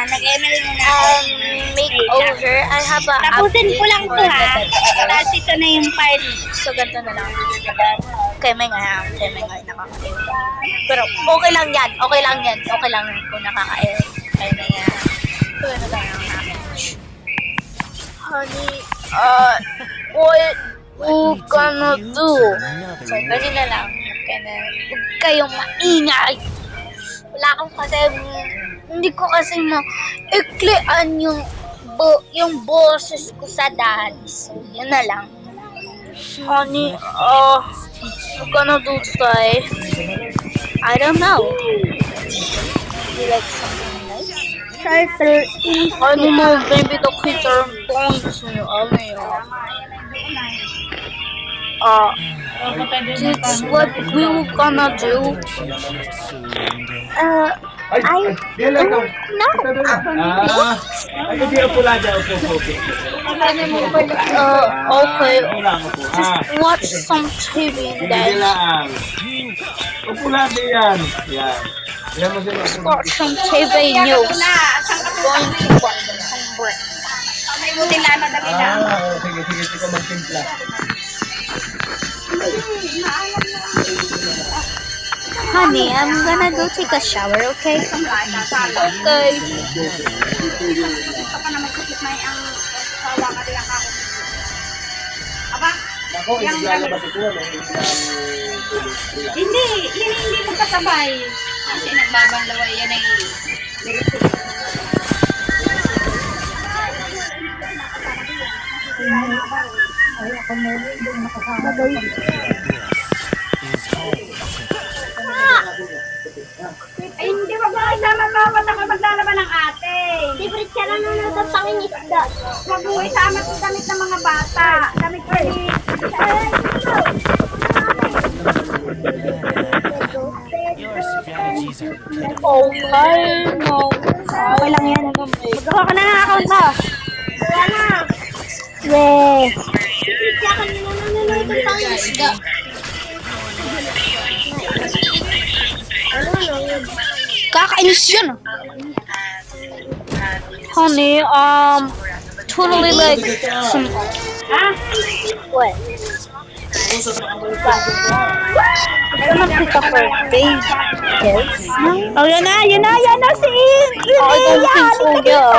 Nag-ML muna ako. Makeover. I have a Tapusin ko lang for to ha. the vegetable. Tapos ito na yung part. So, ganito na lang. Keme nga nakaka-air. Pero, okay lang yan. Okay lang yan kung nakaka-air. Keme nga. So, ano lang ang akin. Honey, what you gonna do? So, ganyan na lang. Huwag kayong maingay. Wala akong kasi, hindi ko kasi iklian yung boses ko sa daddy. So, yun na lang. Honey, we're gonna do today. I don't know. You like something nice? Starter. Honey, no, baby, the kids are points. That's what we were gonna do. I don't know. Ay, hindi upo lang dyan. Upo. Okay. Just watch some TV Hindi then. lang. Upo lang din yan. Yan. Yan mo sila. Watch some TV news. Going to watch some break. May buti lang na dali lang. Sige, magtimpla. Honey, I'm gonna go take a shower, okay? Okay. Gusto ka na magkasip na ang sawa ka lang ako. Aba? Ako, lalabas ito. Hindi magkasabay. Kasi nagbabanlaway yan ay ay, hindi mag-isama pa ako maglalaban ng ate. Libre ka na nung panging isda. Huwag mo isama sa damit ng mga bata. Damit ko ni... Okay, no. Okay lang yan. Magawa ka na ng account mo. Wala na. Yes. Libre ka na nung panging isda. Kakainis yun. Honey, totally like some... Ha? What? I don't pick up her face. Yes. Oh, yan na si I don't think so, yeah.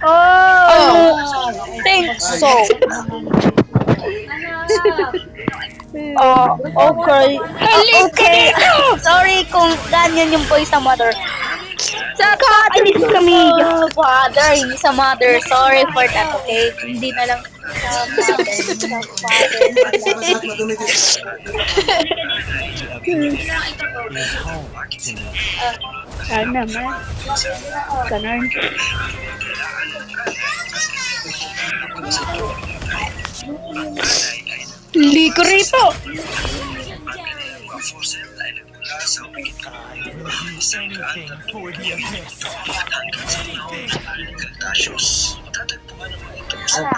I don't think so. Okay. Okay. Sorry kung ganyan yung voice sa mother. Inis kami. Father, hindi sa mother. Sorry for that, okay? Hindi na lang sa father. Sana naman. Ganun. Ligo rito.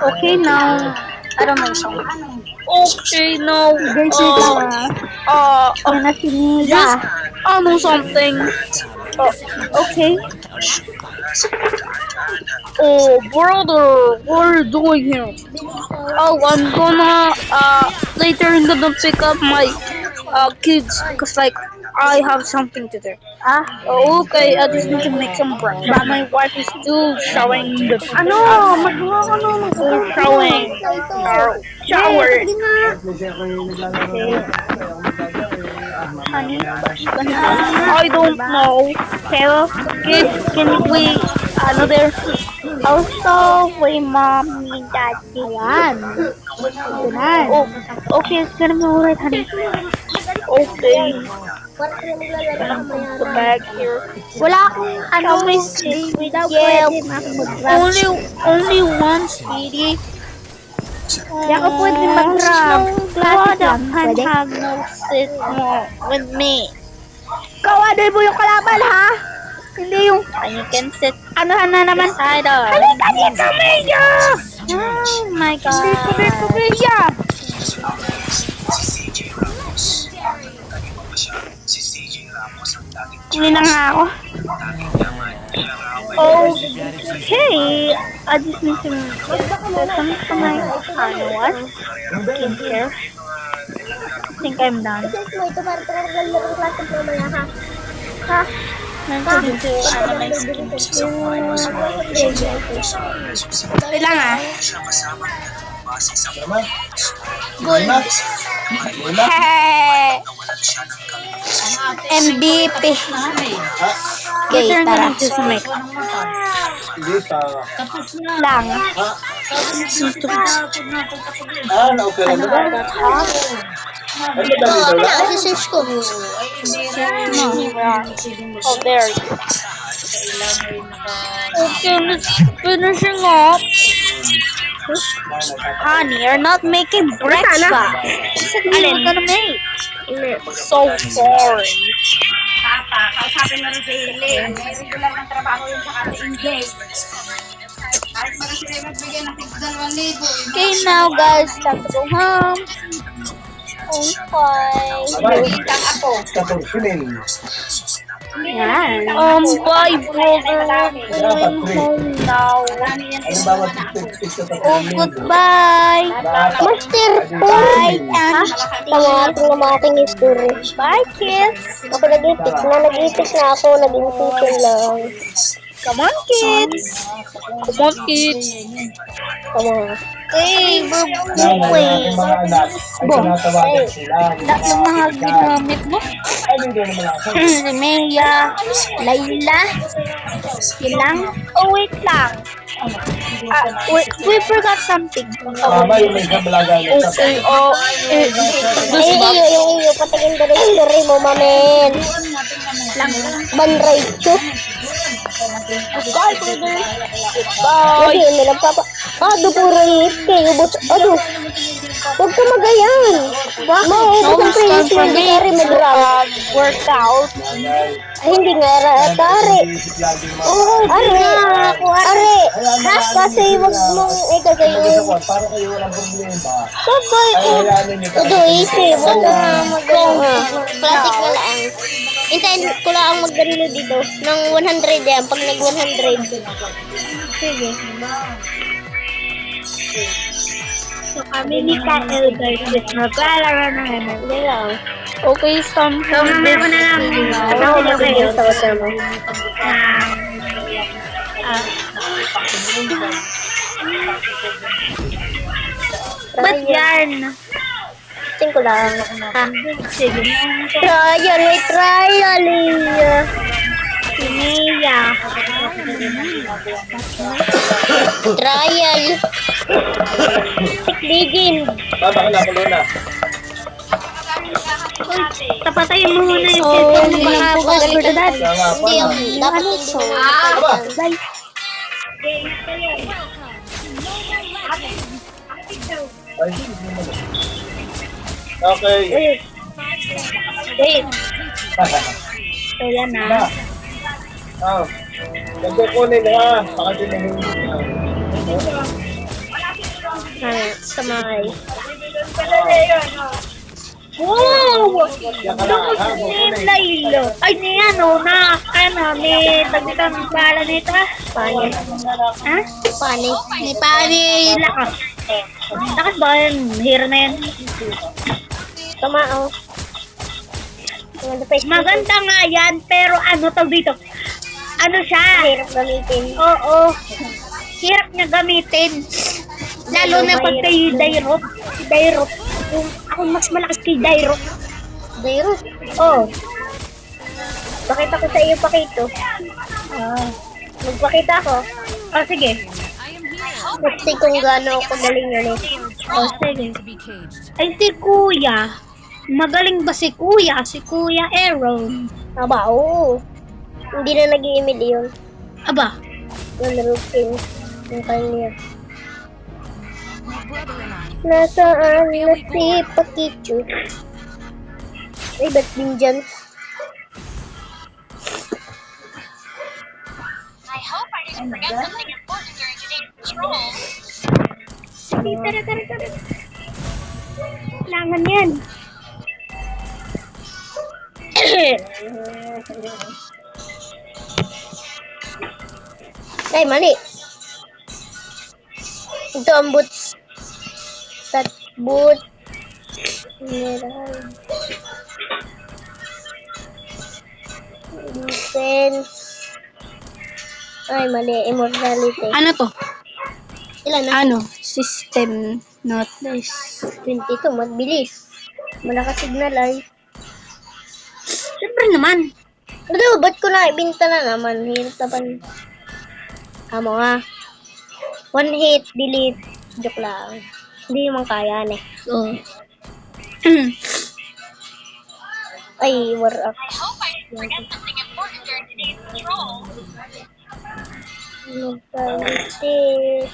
Okay now. I don't know song. Okay now. Yan na si Mia. Just something. Okay. Oh, brother, what are you doing here? Oh, I'm gonna later I'm gonna pick up my kids because like I have something to do. Okay, I just need to make some breakfast. But my wife is still showering the Magawa ka na. still showering shower. Honey. I don't know. Pero, Kids, can we another? also, with mommy, daddy. Ayan. Ayan. Oh, okay, it's gonna be alright, honey. Okay. The bag here. Wala akong Yeah, mag-rap. only one CD. Di ako pwede mag-rap. Classic lang. Can Pwede. have no sit more with me. Kawaday mo yung kalaban, ha? Hindi yung... And you can sit Anuhan na naman. beside us. Halika dito, Mia! Oh my god. Dito, Mia! Hindi na nga ako. Okay. I just need to some to my what? Skincare. I think I'm done. Ha? Nandiyan to my Wait lang ah. Naman. Gula. Gula. Hey! MVP. Okay, tara. Hindi pa. Lang. Na-opera na ba? Ano ba dito lang? Search ko. Oh, there you go. Okay, let's finishing up. Honey, you're not making breakfast. Alin? You're gonna make. So sorry. Papa, kausapin mo rin si Hiling. May regular ng trabaho yun sa kata Ingay. Kahit mo rin sila magbigay ng 2,000. Okay, now guys, time to go home. Okay. Isang ako. Katorsilin. Yan. Bye, brother. Going home now. Ano ba mag-fix sa Oh, goodbye. Master, bye. Tama ating namating history. Bye, kids. Ako nag-itik na ako, nag-infusion lang. Come on, kids. Come on, kids. Tama. Hey, we're Aking going. mga anak ay tinatawagan sila. Lahat ng mga ginamit mo. Ay, hindi naman ako. Maya, Layla. Yun lang. Oh, wait lang. We forgot something. Mama, yung may isang balaga na sa Okay, oh. Iyo, patingin ko na yung history mo, mamen. Banraicho. Bye, brother. Lagi, nilang papa. Puro hit kayo, but, huwag ka magayan. Maubos ang prelis mo, hindi ka rin mag-rap. Workout. nanay. Ay, hindi nga, tari. Isip lagi mga Are, ha? Kasi wag mong ikagayo. mag-isakot, para kayo walang problema. Sabay, Ay, hayanin niyo Udo, isip. Wag ka magayon. Plastic na lang. Hintayin ko lang magganilo dito. Ng 100 yan, pag nag-100. Sige. So kami ni Kael guys, maglalaro na naman. Hindi lang. Okay, somehow. So mamaya ko na lang. Ako mag-ganilo sa kasama. Ba't yan? Tingin ko lang. Ha? Sige. Trial, may trial eh. Si Mia. Trial. Tikligin. Baba ka na, kulo na. Tapatayin mo muna yung So, cellphone hindi mo. na po Baka for that. Hindi, dapat hindi mo Aba. Bye. Okay. Wait. So yan na. Na. Oh. Nagkukunin ha. Baka sinahin. Samay. Wow! Yan ka lang ha. Name Kukunin. Lailo. Ay, ni ano na. May tagitang pala nito ha. Pani. Ha? Pani. May pani. Lakas. Lakas ba yun? Hero na yan. Tumao. Maganda nga yan, pero ano tawag dito? Ano siya? Hirap gamitin. Oo. Hirap niya gamitin. Lalo na pag kay Dairot. Si Dairot. Ako mas malakas kay Dairot. Dairot. Oo. Pakita ko sa iyo, Pakito. Magpakita ako. Oh, sige. Kasi kung gaano ako galing yun eh. Oh, sige. Ay, si Kuya. Magaling ba si Kuya? Si Kuya Aaron. Aba, oo. Hindi na nag-i-email yun. Aba. Yung routine. Yung kanya. Nasaan na si Pakichu? Ay, ba't din dyan? Sige, tara. Kailangan yan. Ay, mali. Ito ang boots. Boot. Mineral. Defense. Ay, mali. Immortality. Ano to? Ilan na? Ano? System not this. 22. Magbilis. Malakas signal ay. Siyempre naman. Ano, ba't ko na ibinta na naman? Hirap naman. Amo nga. One hit, delete. Joke lang. Hindi naman kaya eh. So, Ay, war up. Mortality.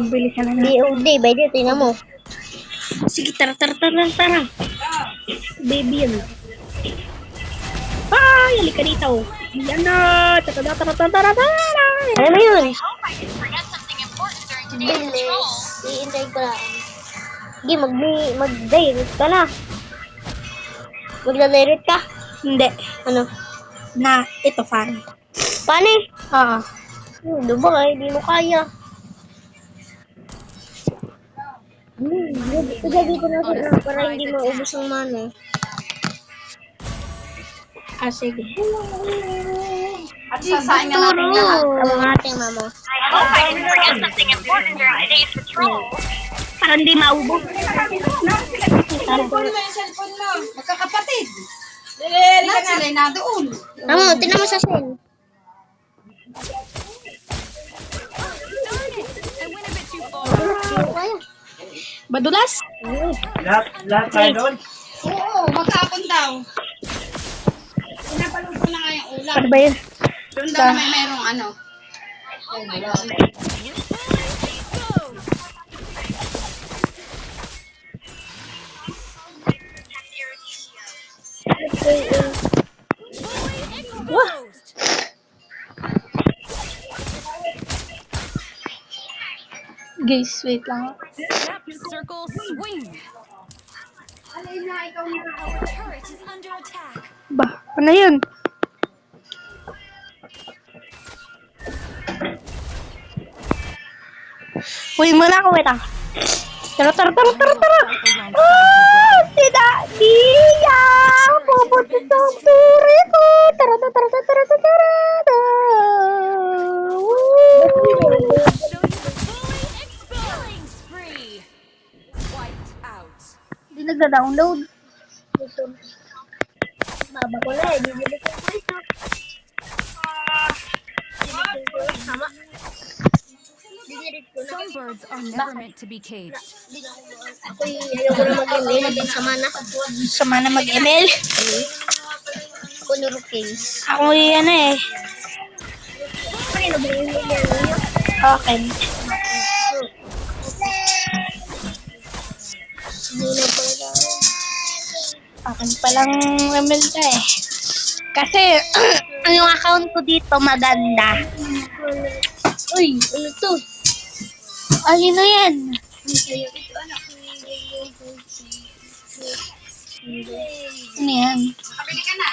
bilisan na na. DOD, by the tingnan mo. Sige, tara. Baby yan. Ay, halika dito. Yan na. Tara. Ano mo yun? Bilis. Iintay ko lang. Sige, mag-direct ka na. Magda-direct ka? Hindi. Ano? Na, ito fan. Paano eh? Oo. Diba ka, hindi mo kaya. Sige, dito na sila para hindi maubos ang mana. Ah, sige. At sasain na natin lahat. Tama nga ating mama. Para hindi maubos. Cellphone mo. Magkakapatid. Lahat sila na doon. Tama, tinan mo sa sen. Badulas? Lahat tayo doon. Oo, magkapon daw. Pinapalood ko na nga yung ulam. Ano ba yun? Doon daw may merong ano. Guys, wait lang. Step, circle, swing. Turret is under attack. Ba, ano yun? Uy, muna ako, wait lang. Tara. Ah, si Daddy! Pupunta sa turi ko. Tara. Show you the fully expelling spree. Wiped out. Hindi nagda-download. Baba ko na eh, bibili ko na ito. Tama. Didirit ko na. Some birds are never meant to be caged. Ako'y ayoko na mag-email din sa mana. Sama na mag-email. Ako nuro case. Ako yan eh. Kanino ba yung email niyo? Okay. Hindi na pala. Akin palang email ka eh. Kasi, yung account ko dito maganda. Uy, ano to? Ayun na yan. Ano yan? Nakabili ka na.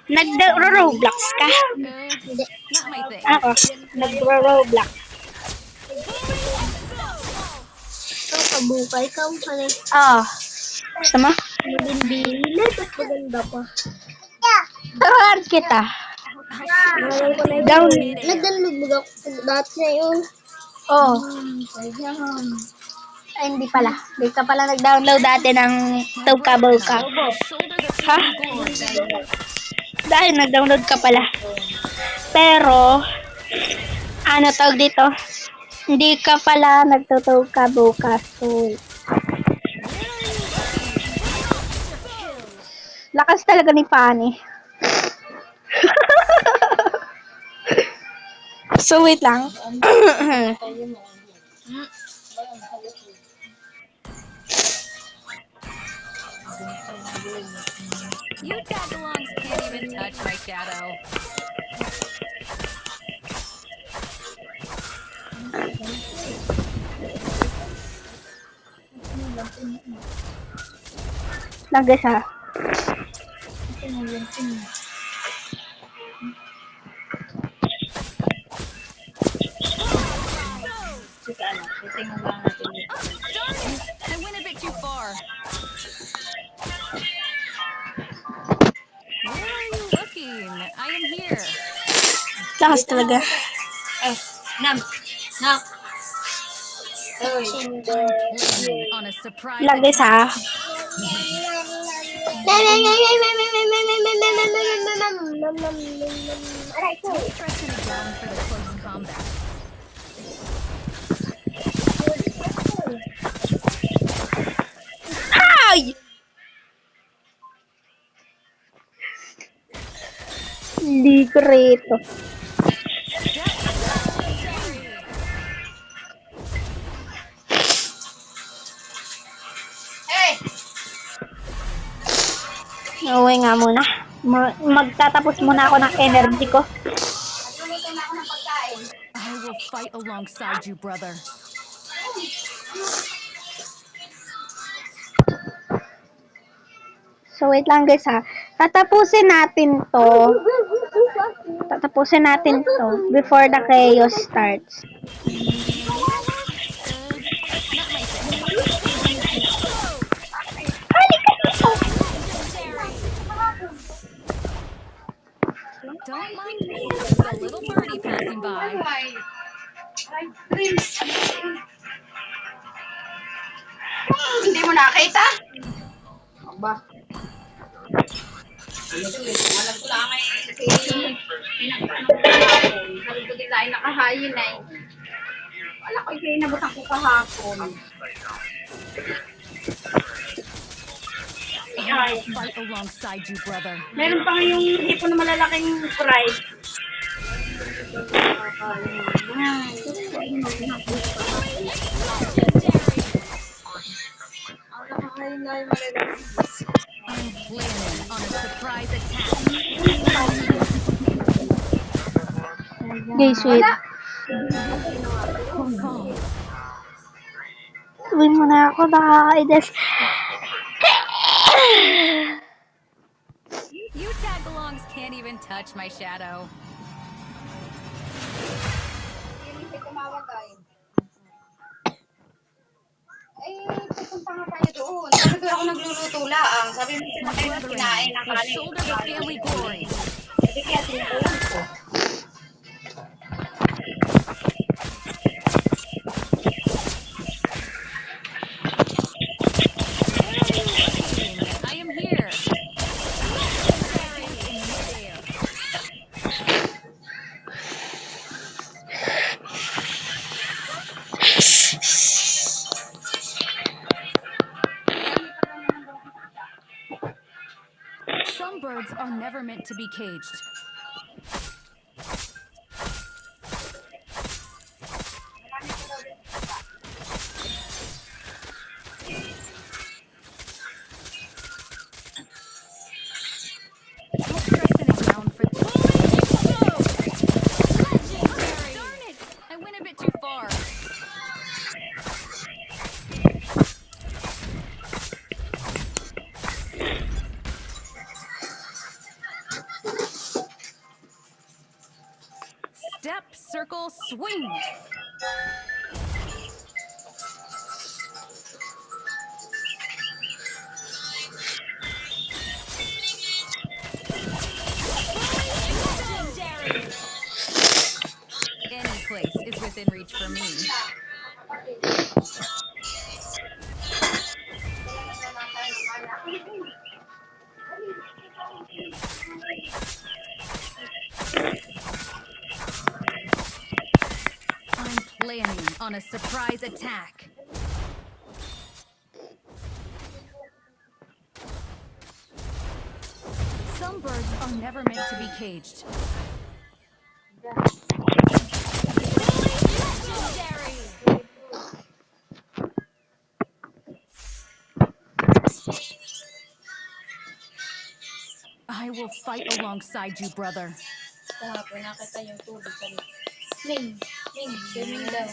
Nag-Roblox ka? Not my thing. Ako, nag-Roblox. Ito, kabukay ka. Ano? Oo. Gusto mo? Mabimbilan. Mas maganda pa. Turuan kita. Down. Nag-download mo ako dati na yun. Oo. Ay, hindi pala. Hindi ka pala nag-download dati ng Tawka-Bawka. Ha? Dahil nag-download ka pala. Pero, ano tawag dito? Hindi ka pala nagtutawka-bawka. So, lakas talaga ni Fanny. So, wait lang. You tagalongs can't even touch my shadow. Nagas ha. tingnan lang natin. Darn it! I went a bit too far. Where are you looking? I am here. Lakas talaga. Nam. Uy. Planning on a surprise Lang guys ha. attack. Pressing it down for the close combat. Ay! Hindi ko rito. Hey! Uwi nga muna. Magtatapos muna ako ng energy ko. Nagluluto na ako ng pagkain. I will fight alongside you, brother. So, wait lang guys ha. Tatapusin natin to. Tatapusin natin to before the chaos starts. Don't mind me. It's a little birdie passing by. Ay, ice cream. Hindi mo nakita? Aba. Alam ko lang pinagpaano ko kahapon. Sabi ko din tayo nakahayin eh. Wala ko yung inabutan ko kahapon. I will fight alongside you, brother. Meron pa nga yung hipon na malalaking prize. I'm planning on a surprise attack. Guys, wait. Uwi muna ako. Nakakainis. You tag-alongs can't even touch my shadow. Hindi tumawag ay. Ay, pupunta nga tayo doon. Sabi ko ako nagluluto lang. Sabi mo sila kayo na kinain ng Will kanin. shoulder the family glory. Hindi kaya sinutulan ko. I am here. Some birds are never meant to be caged. Pressing it down for Darn it! I went a bit too far. Step, circle, swing. Any place is within reach for me. I'm planning on a surprise attack. Some birds are never meant to be caged. I will fight alongside you, brother. Kahapon nakita yung tubig sa Ming, swimming daw.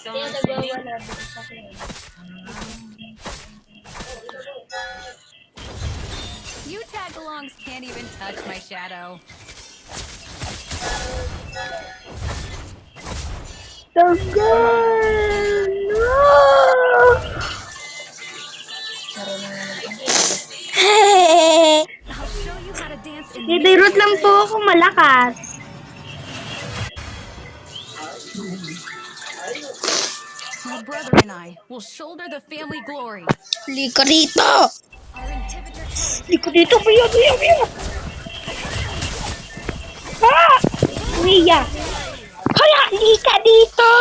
Kaya nagwawala dito sa akin. You tag-alongs can't even touch my shadow. Tanggal! No! I'll show you how to dance in Nidirot lang po ako malakas. My brother and I will shoulder the family glory. Lika dito! Our inhibitor turret Liko dito, Mia! Ah! Mia! Kaya, lika dito!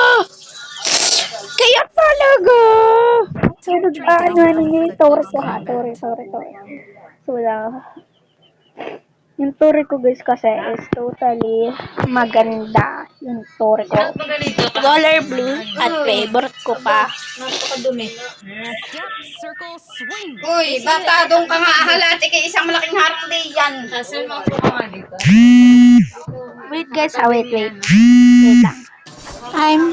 Kaya talaga! So, ano niya yung tore ko ha? Tore. So, yung tore ko guys kasi is totally maganda. Yung tore ko. Color blue at favorite ko pa. step, circle, swing. Uy, bata, doon ka nga ahalati kay isang malaking harang di yan. Wait guys, wait. Wait lang. I'm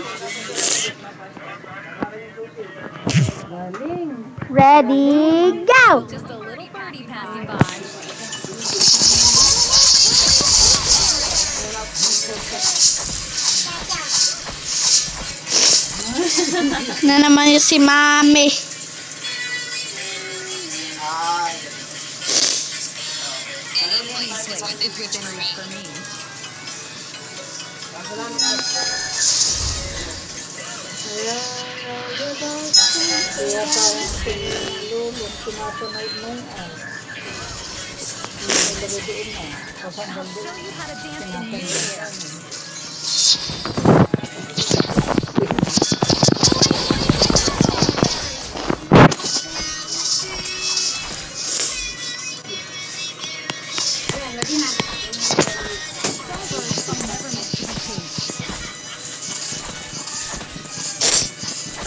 ready, go! Just a little birdie passing by. Na naman yung si Mami. Any switch is within reach for me. I'll show you how to dance in midair.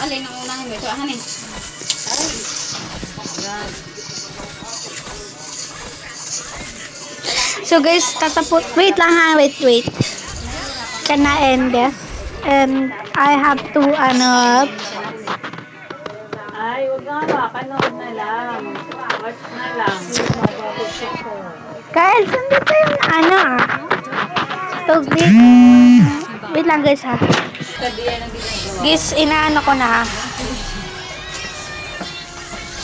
Alin ang unahin mo? Ito, ahanin. So guys, wait lang ha, wait. Can I end this? And I have to, Ay, huwag nga ba, kanood na lang. Watch na lang. Kyle, saan dito yung So wait lang guys ha. Study yan ang ginagawa. Guys, inaano ko na ha.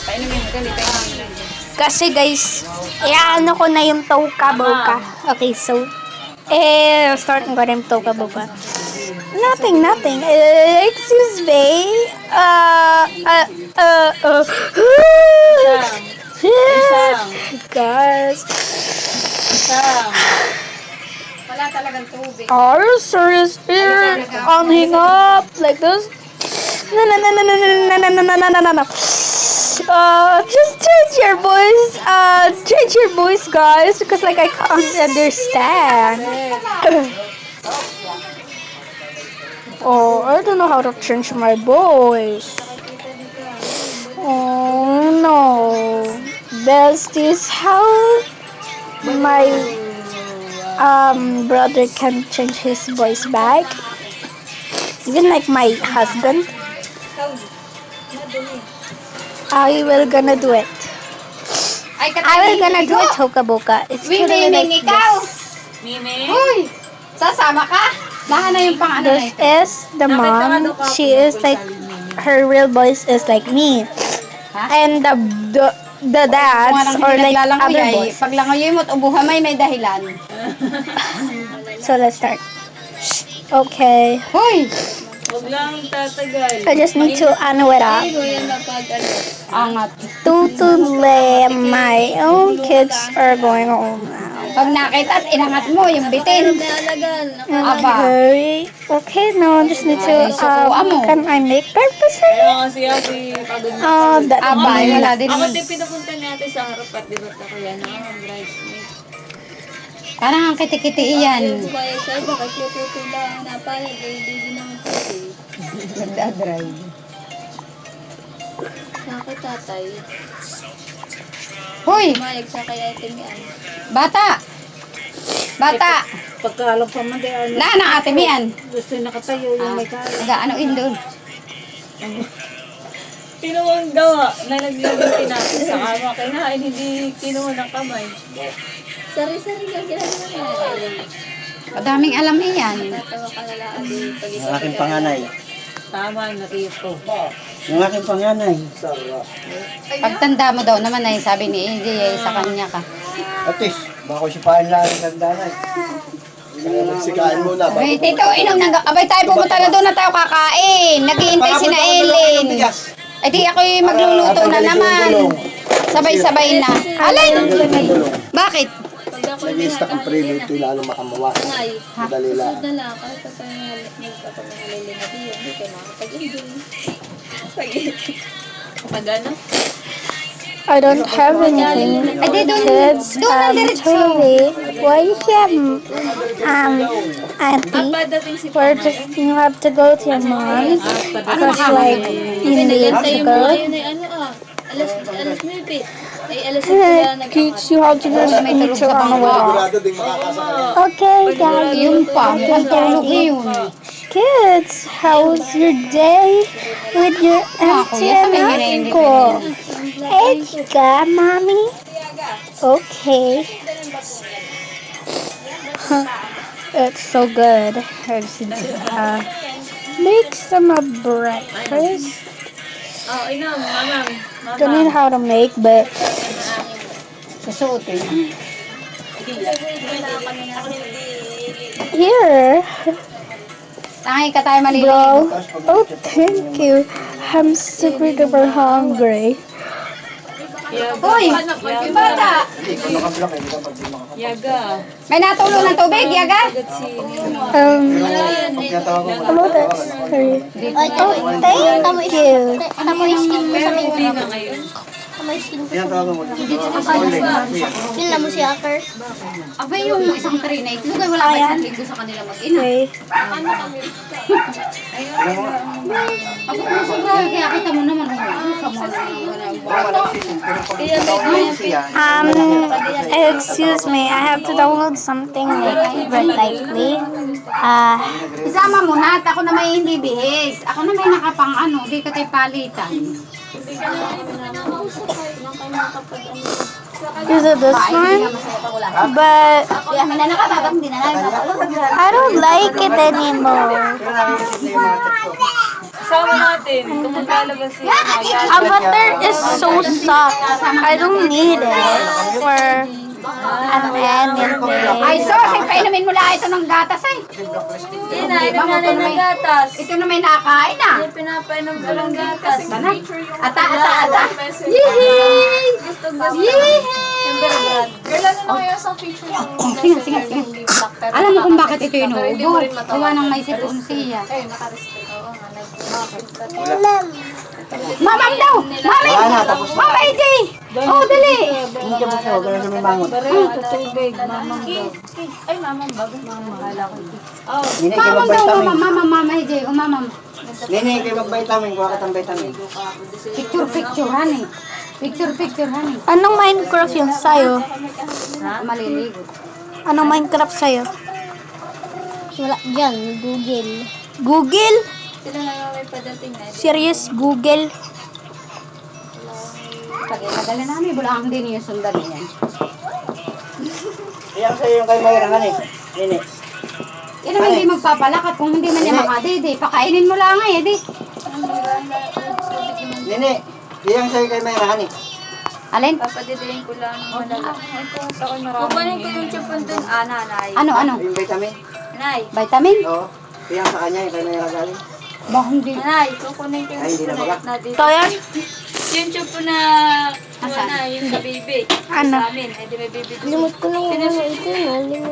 Painumin mo, dali, painumin mo. Kasi guys, iaano ko na yung Toka-Boka. Okay, so, start ko na yung Toka-Boka. Nothing. Excuse me. Guys. Wala talagang tubig. Are you serious here? I'm hang up like this? No. Just change your voice. Change your voice, guys, because like I can't understand. Oh, I don't know how to change my voice. Oh no, this is how my brother can change his voice back. Even like my husband. I will gonna do it. Ay, I will gonna do it, Toka-Boka. It's totally like ikaw! this. Mimi? Uy! Sasama ka? Lahat na yung pang ano na This is the mom. She is like, her real voice is like me. And the dads or like other boys. Pag langoy mo at ubuha may dahilan. So let's start. Okay. Hoy! Huwag lang tatagal. I just need to ano it up. Angat. Totally, my own kids are going home now. Pag nakita at inangat mo yung bitin. Aba. Okay, now I just need to, can I make breakfast for you? Kaya kasi si pagod na. That Aba, wala din. Ako din pinapunta natin sa harap at diba ako yan. Bridesmaid. Parang ang kiti-kiti iyan. Nagdadrive. Hoy! Bata! Pagkalap pa man din, ano, Laan ang ate miyan. gusto nakatayo yung may kala. Nag-aanoin doon. Kinuwang gawa na naglagay tinapos sa kama. Kaya nga, hindi kinuha ng kamay. Madaming alam iyan. Yung aking panganay. Tama na rito. Yung aking panganay. Pagtanda mo daw naman ay sabi ni AJ ay sa kanya ka. Atis, baka si Paan lang ang danay. Magsikain muna. Abay, Tito, inom ng... Abay, tayo pumunta na doon na tayo kakain. Naghihintay si na Ellen. Ay, di ako'y magluluto na naman. Sabay-sabay na. Alin? Bakit? Nag-i-stack ang prelo. Ito yung lalo makamawa. Madali lang. I don't have anything. Ay, di doon. Kids, Doon na diretso. totally. Why you have, auntie? We're just, you have to go to your mom's. Because, like, you need to go. Teach you how to do picture on the wall. Okay, guys. Yung pa, mukhang tulog yun. Kids, how's your day with your auntie and uncle? It's good, mommy. Okay. It's so good. I just need to make some breakfast. Oh, inom, mamam. Don't know how to make, but Susuotin. here, Tangi ka tayo maliligo. bro. Oh, thank you. I'm super duper hungry. Hoy, yung bata. Yaga. May natulong ng tubig, Yaga? Hello there. Sorry. Oh, thank you. Tama yung skin mo sa Hindi tingin. na ngayon. Tama yung skin mo Yan sa tawagan mo. Yun lang mo si Aker. Abay, yung isang tray na ito. Wala pa isang linggo sa kanila mag-ina. Okay. Ako na sobrang kaya kita mo naman. Excuse me. I have to download something likely. Isama mo na at ako na may hindi bihis. Ako na may nakapang ano, di ka tayo palitan. Is it this one? But Kaya may nakatagang din na namin. I don't like it anymore. Sama natin. Kung maglalabas siya. Avatar is so soft. I don't need it for anything. Ay, sos, painumin mo lang ito ng gatas ay. Ina, inom na ng gatas. Ito na may nakain na. Pinapainom ko ng gatas. Sana. Ata. Yehey! Yehey! Girl, ano na kaya sa picture yung Sige. Alam mo kung bakit ito inuubo? Gawa ng may sipon siya. Mamam daw! Mami! Mama AJ! Oh, dali! Hindi ka basta, huwag ka na sumimangot. tubig, mamang daw. Ay, mamang bago. Mamang mahala ko. Oh, Nini, kayo Mamam daw, mag-vitamin. mama AJ. Oh, mamam. Nini, kayo mag-vitamin. Kuha ka ng vitamin. Picture, honey. Picture, honey. Anong Minecraft yun sa'yo? Maliligo. Anong Minecraft sa'yo? Wala dyan, Google. Google? Sila na may padating na. Serious Google? Pag ilagala namin, bulang din yung sundan niyan. Iyan sa'yo yung kay Mayra, eh. Nini. Yan naman hindi magpapalakat kung hindi man niya makadede. Pakainin mo lang eh, di. Nini, iyan sa'yo kay Mayra, eh. Alin? Papadidiin ko lang ng malaki. Kukunin ko yung chupon dun. Nanay. Ano? Yung vitamin. Nay. Vitamin? Oo. Iyan sa kanya, yung kay Mayra galing. Ba, hindi. Nanay, kukunin ko yung Ay, hindi na chupon baka. na dito. Ito yan? Yung chupon na yung sa baby. Ano? Sa amin. Hindi may baby dito. Limot ko lang yung ano ito.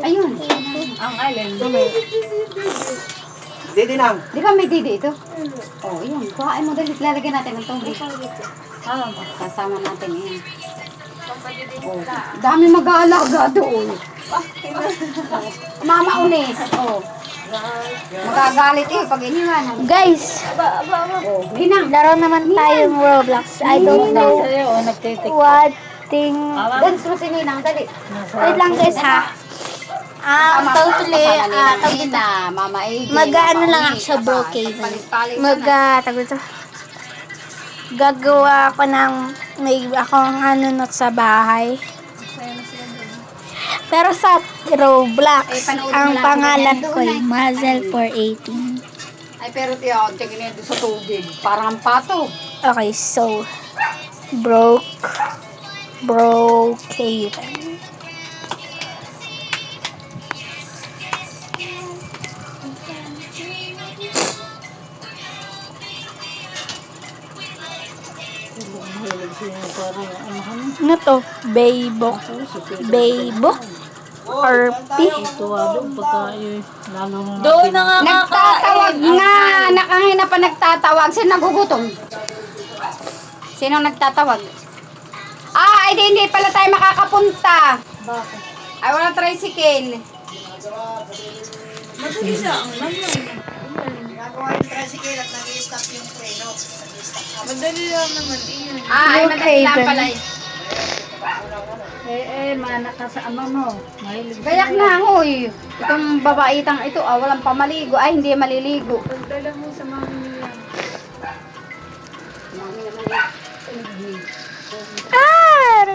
Ayun. ang alin. Didi nang. Di ba may didi ito? Oh, yun. Kuhain mo dali. Lalagyan natin ng tubig. Kasama natin yan. Oh, dami mag-aalaga doon. Mama Unes. Oh. Magagalit eh pag iniwanan. Guys, Oh, ginang. laro naman tayong Roblox. I don't know what thing. Dance mo si Ninang, dali. Wait lang guys ha. Totally, tawag dito. Mama AJ. mag-ano lang ako sa broadcasting. Tawag dito. Gagawa ako ng may akong ano not sa bahay. Pero sa Roblox. Eh, panood mo Ang lang pangalan ganyan ko ay doon, eh. Mazel 418. Ay, pero tiyo, tingin nito sa tubig. Parang ang pato. Okay, so Brookhaven. Ano to? Baybok. Baybok? RP? Doon na nga Nagtatawag nga! Nakangina pa nagtatawag. Sino nagugutom? Sino nagtatawag? Ay, hindi pala tayo makakapunta. Bakit? Ay, walang tricycle. Madali lang naman. Nagawa yung tricycle at nag-i-stop yung preno. Madali lang naman iyon. Ay, madali lang Brookhaven. pala eh. Mana ka sa ama mo. Mahilig Gayak na, hoy. Itong babaitang ito, walang pamaligo. Ay, hindi maliligo. Pagdala mo sa mami niya. Ah!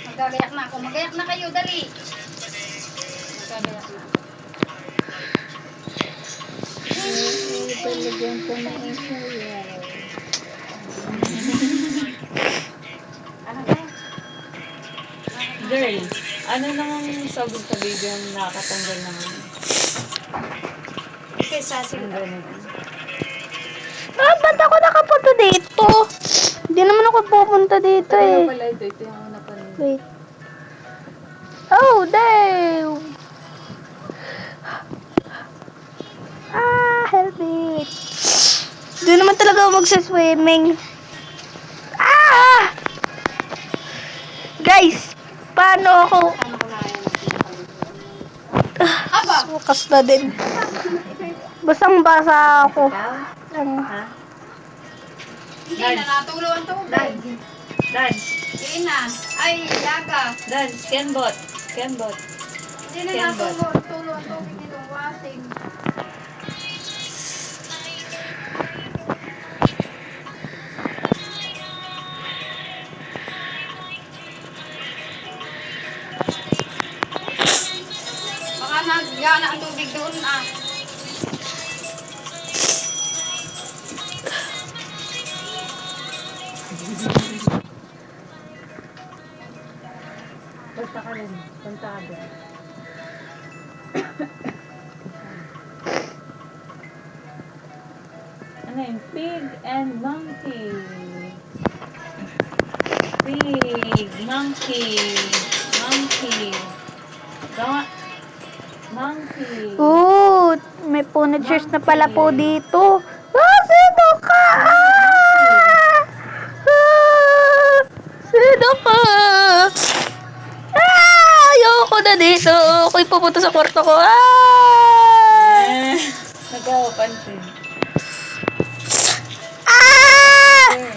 Magagayak na ako. Magayak na kayo, dali. Magagayak na. Ano ba? Girl, ano namang sabi sa video na nakatanggal naman? Okay, sasing. Ba't ako nakapunta dito? Hindi naman ako pupunta dito eh. Pala ito yung una pa rin. Wait. Oh, damn! Help me. Doon naman talaga ako magsaswimming. Guys, paano ako? Sukas na din. Basang-basa ako. Hindi na natulo ang tubig. Dance. Hindi na. Ay, yaga. Dance. Kenbot. Hindi na natulo ang tubig nitong wasing. Baka nagyana ang tubig doon ah. Basta ka lang. Pantado. Ano yun? Pig and monkey. Pig. Monkey. Monkey. Ooh, may punishers na pala po dito. Sino ka? Sino ka? Ayoko na dito. Ako'y pupunta sa kwarto ko. Nagpapansin.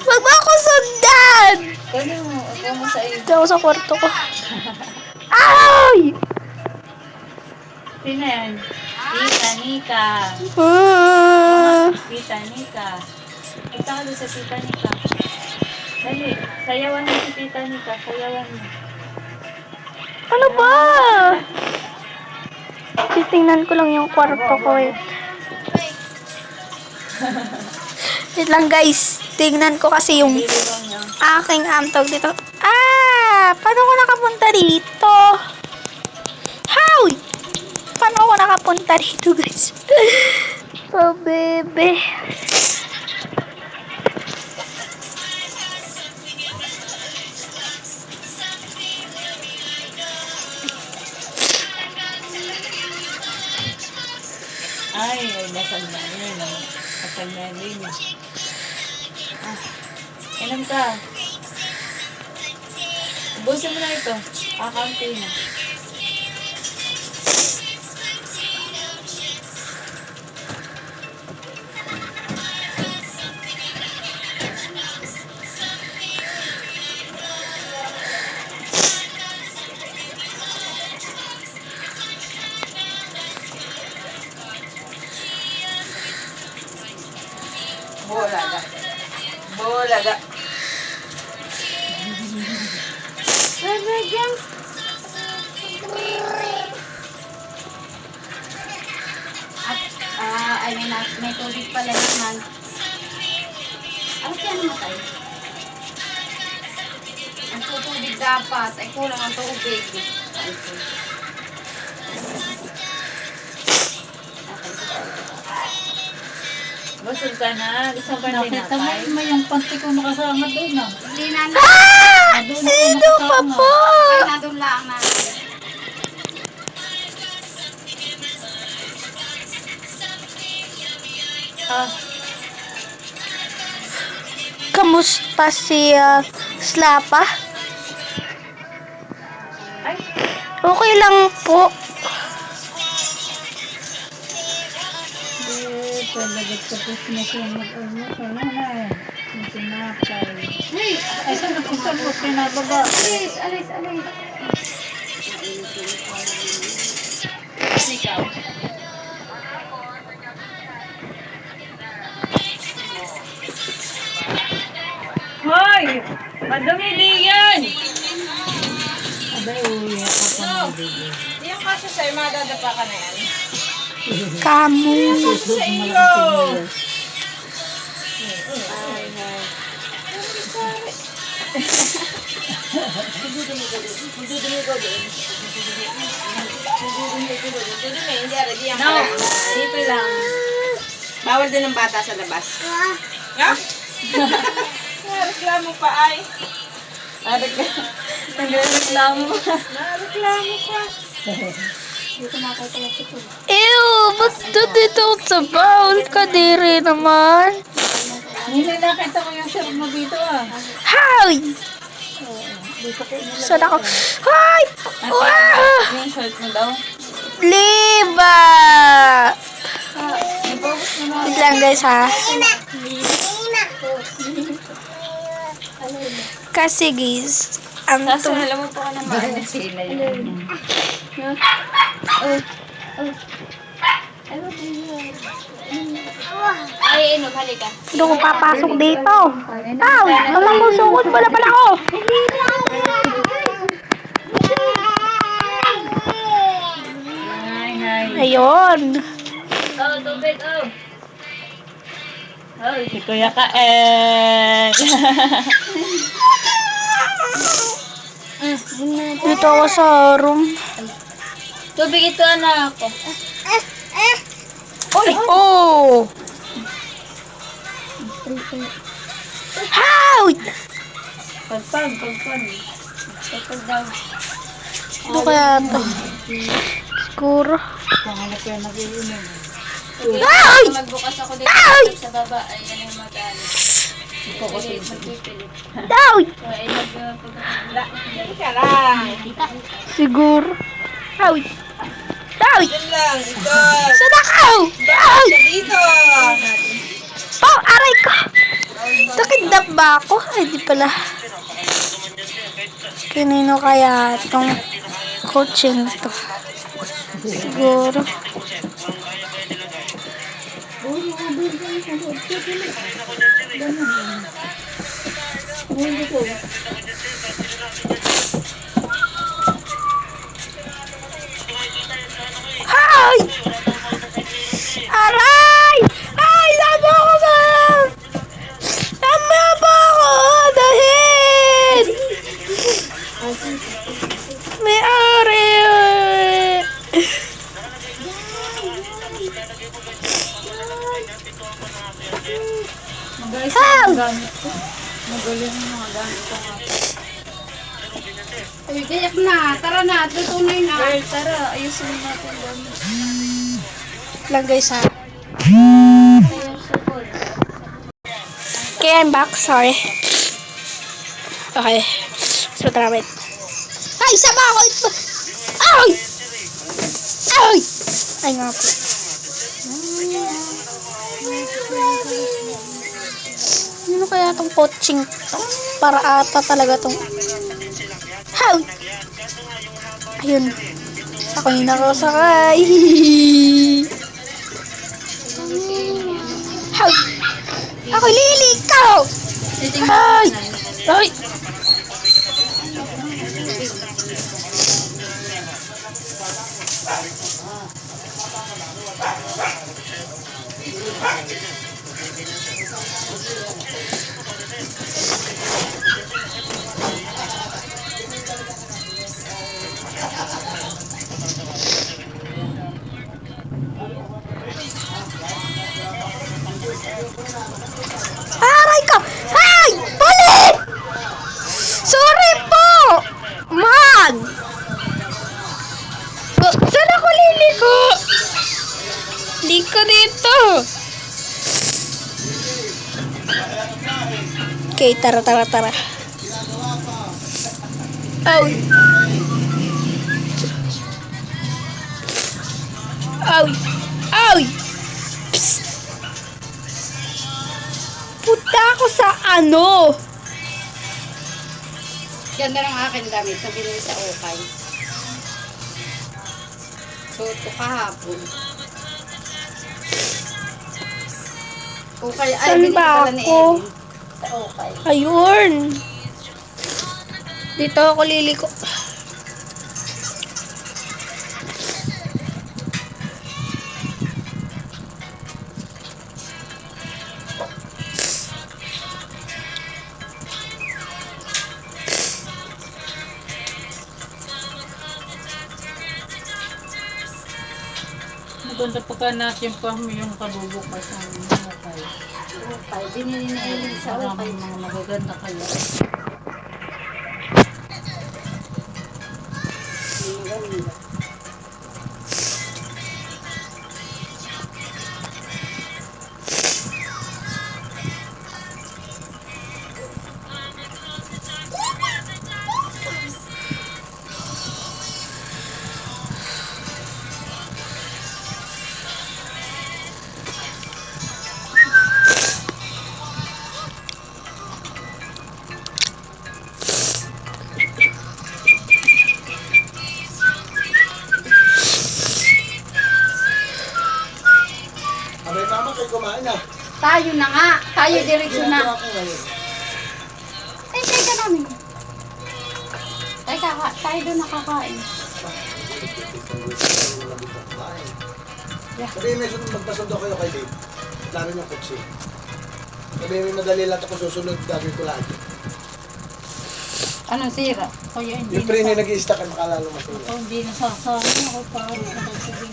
Wag mo ako sundan! Ako mo sa iyo. Dito ako sa kwarto ko. Ay! Sino yan? Tita Nika. Tita Nika. Kita ka doon sa Tita Nika. Dali, sayawan mo si Tita Nika. Sayawan mo. Ano ba? Titingnan ko lang yung kwarto ko eh. Wait lang guys. Tingnan ko kasi yung Bilibang niya. aking tawag dito. Paano ko nakapunta dito? How? Paano ako nakapunta dito guys? Oh bebe. Ay, nasal na yun. Nasal na yun. Inom ka. Ubusin mo na ito. Akaunti na. Bulaga. Tubig pala naman. Ano kaya namatay? Ang tutubig dapat ay kulang ang tubig. Busog ka na. Gusto ka na tinapay. Nakita mo yung panty ko nakasama doon ah. Hindi na Sino pa po? Ay, nadun lang na. Kamusta si Slapa? Ay, Okay lang po. talaga tapos na siya mag-ano. Sana na eh. Yung tinapay. Ay, saan po pinababa? Alis. Ikaw. Hoy! Madumi yan! Abay, uwi ako pa ng bibig. Hindi yung kasya sa'yo, madadapa ka na yan. Kamu. Sa iyo! No, dito lang. Bawal din ng bata sa labas. Ha? Nareklamo pa ay. Nagreklamo. Nareklamo pa. Ew, ba't dito sa bowl? Kadiri naman. Hindi nakita ko yung shirt mo dito ah. Hi! Dito ko nila. Saan ako? Hi! Wow! Yung shirt mo daw. Liba! Wait lang guys ha. Kasi guys, ang Kaso alam mo po ka naman sila yun. Ay, halika. Hindi ko papasok dito. Aw! Walang kusukot pala ako. Ayun. Oh, tubig, oh. Oh, si Kuya Kael. Dito ako sa room. Tubig ito, anak ko. Oy! Oh! How? Pagpag daw. Ano kaya ito? Siguro. Pangalap ko yung nag-iinom. Ay! Magbukas ako dito Ay! sa baba. Ay, yan yung mag-ano. Magpipilit. Ay! So, ay Teka lang. Siguro. Ay! Ay! Yan lang. Ikaw. Saan ako? Ay! Dito. Oh! Aray ko! Nakidnap ba ako? Ay, di pala. Kanino kaya itong coaching to? Siguro. Hi! Aray! Ay! Sama ko ba? Sama ba ako? Dahil! May ari! Guys, How? gamit ko. Magaling yung mga gamit ko nga. Uy, gayak na. Tara na. Tutunay na. Girl, tara, ayusin natin gamit. Lang guys ha. Okay, I'm back. Sorry. Okay. So, tara wait. Ay! Sama ako! Ay! Ay! Ay nga po. Ano kaya tong coaching to? Para ata talaga tong... How? Ayun. Ako yung nakasakay. How? Ako lilikaw! Ay! Ay! Okay, tara. Ow! Ow! Ow! Psst! Punta ako sa ano? Ganda ng akin damit na binili sa Okay. Suot ko kahapon. Okay, ay, Saan binili ba pala ni ako? Ellen. Sa Okay. Ayun. Dito ako liliko. Maganda pagka natin pa yung kabubukas ng Okay. Okay, binili ni Ellen sa Okay. Maraming mga magaganda kayo. Maganda. Abay, mama, kayo kumain na. Tayo na nga. Tayo diretso na. Ginagawa ko ngayon. Ay, teka namin. Teka, tayo doon nakakain. Sabihin may magpasundo kayo kay Dave. Lalo yung kutsi. Sabihin may madali lang ako susunod, gagawin ko lagi. Anong sira? Kaya hindi Yung pre na nag-i-stack ang makalalo masira. hindi nasasama ako para sabihin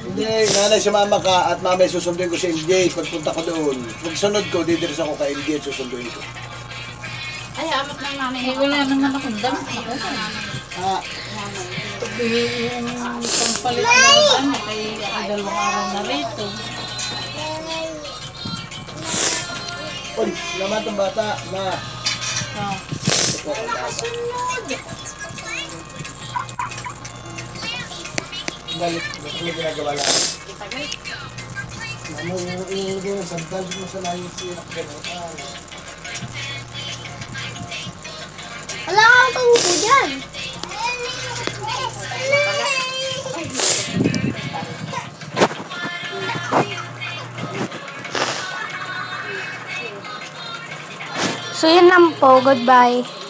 Hindi, nanay sumama ka at mamay susunduin ko si MJ. Pagpunta ko doon, pagsunod ko, didiris ako kay MJ at susunduin ko. Ay, amat ng nanay. Eh, wala naman akong damit. Ah, Yung pampalit na damit ay dalawang araw na rito. uy, naman itong bata, ma. Ah, Ito ang bata. Galit, ba't mo ginagawa lang? Ano yung ilagay ng sandal mo sa layo sirak gano'n? Wala kang paupo dyan. So, yun lang po. Goodbye.